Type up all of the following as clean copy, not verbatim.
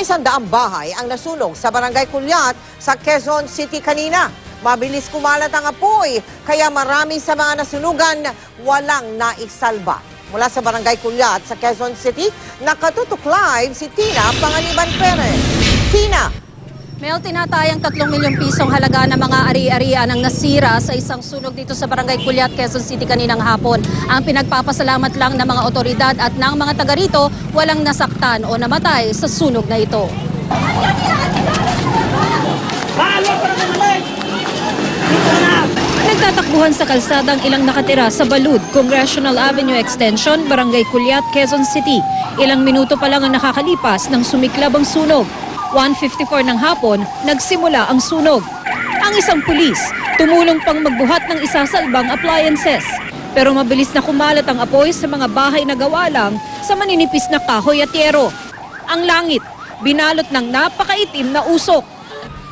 Higit sa 100 bahay ang nasunog sa Barangay Culiat sa Quezon City kanina. Mabilis kumalat ang apoy, kaya marami sa mga nasunugan walang naisalba. Mula sa Barangay Culiat sa Quezon City, nakatutok live si Tina Panganiban Perez. Tina! Mel, tinatayang 3 milyong pisong halaga ng mga ari-arian ang nasira sa isang sunog dito sa Barangay Culiat, Quezon City kaninang hapon. Ang pinagpapasalamat lang ng mga otoridad at ng mga taga rito, walang nasaktan o namatay sa sunog na ito. Nagtatakbuhan sa kalsadang ilang nakatira sa Balud, Congressional Avenue Extension, Barangay Culiat, Quezon City. Ilang minuto pa lang ang nakakalipas nang sumiklab ang sunog. 1:54 ng hapon, nagsimula ang sunog. Ang isang pulis, tumulong pang magbuhat ng isasalbang appliances. Pero mabilis na kumalat ang apoy sa mga bahay na gawa lang sa maninipis na kahoy at yero. Ang langit, binalot ng napakaitim na usok.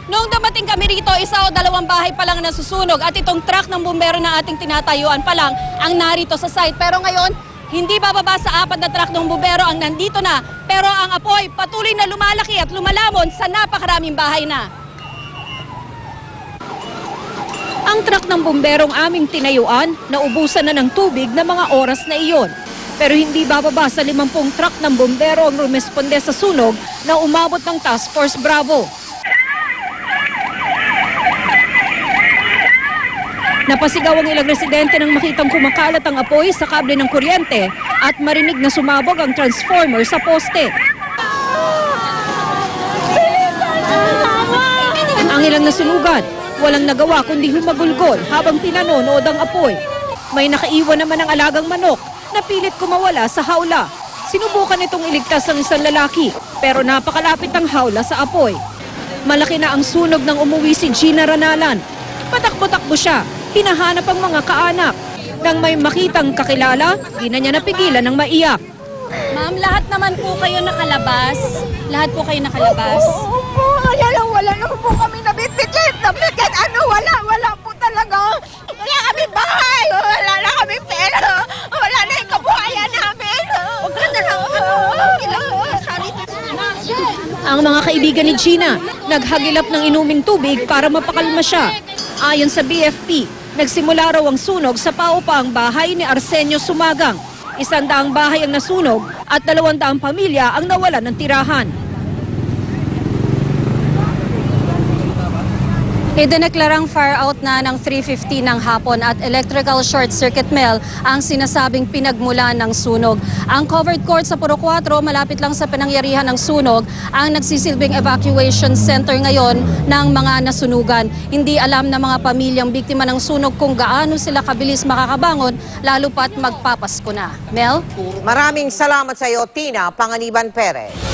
Noong dumating kami rito, 1 o 2 bahay pa lang nasusunog at itong truck ng bumbero na ating tinatayuan pa lang ang narito sa site. Pero ngayon, hindi bababa sa 4 na truck ng bumbero ang nandito na. Pero ang apoy patuloy na lumalaki at lumalamon sa napakaraming bahay na. Ang truck ng bumberong aming tinayuan, naubusan na ng tubig na mga oras na iyon. Pero hindi bababa sa 50 truck ng bumbero ang rumesponde sa sunog na umabot ng Task Force Bravo. Napasigaw ang ilang residente nang makitang kumakalat ang apoy sa kable ng kuryente at marinig na sumabog ang transformer sa poste. Ang ilang nasunugan, walang nagawa kundi humagulgol habang pinanonood ang apoy. May nakaiwan naman ang alagang manok na pilit kumawala sa hawla. Sinubukan itong iligtas ng isang lalaki pero napakalapit ang hawla sa apoy. Malaki na ang sunog nang umuwi si Gina Ranalan. Patakbo-takbo siya. Hinahanap ang mga kaanak. Nang may makitang kakilala, di na niya napigilan ng maiyak. Ma'am, lahat naman po kayo nakalabas? Lahat po kayo nakalabas? Opo, wala na po kami nabitbit. Wala po talaga. Wala kami bahay, wala na kami pera, wala na yung kabuhayan namin. Huwag ka na lang, Ang mga kaibigan ni Gina, naghagilap ng inuming tubig para mapakalma siya. Ayon sa BFP, nagsimula raw ang sunog sa paupaang bahay ni Arsenio Sumagang. 100 bahay ang nasunog at 200 pamilya ang nawalan ng tirahan. Idineklarang fire out na ng 3:50 ng hapon at electrical short circuit Mel ang sinasabing pinagmulan ng sunog. Ang covered court sa Puro 4, malapit lang sa pinangyarihan ng sunog, ang nagsisilbing evacuation center ngayon ng mga nasunugan. Hindi alam ng mga pamilyang biktima ng sunog kung gaano sila kabilis makakabangon, lalo pat magpapasko na. Mel? Maraming salamat sa iyo, Tina Panganiban Perez.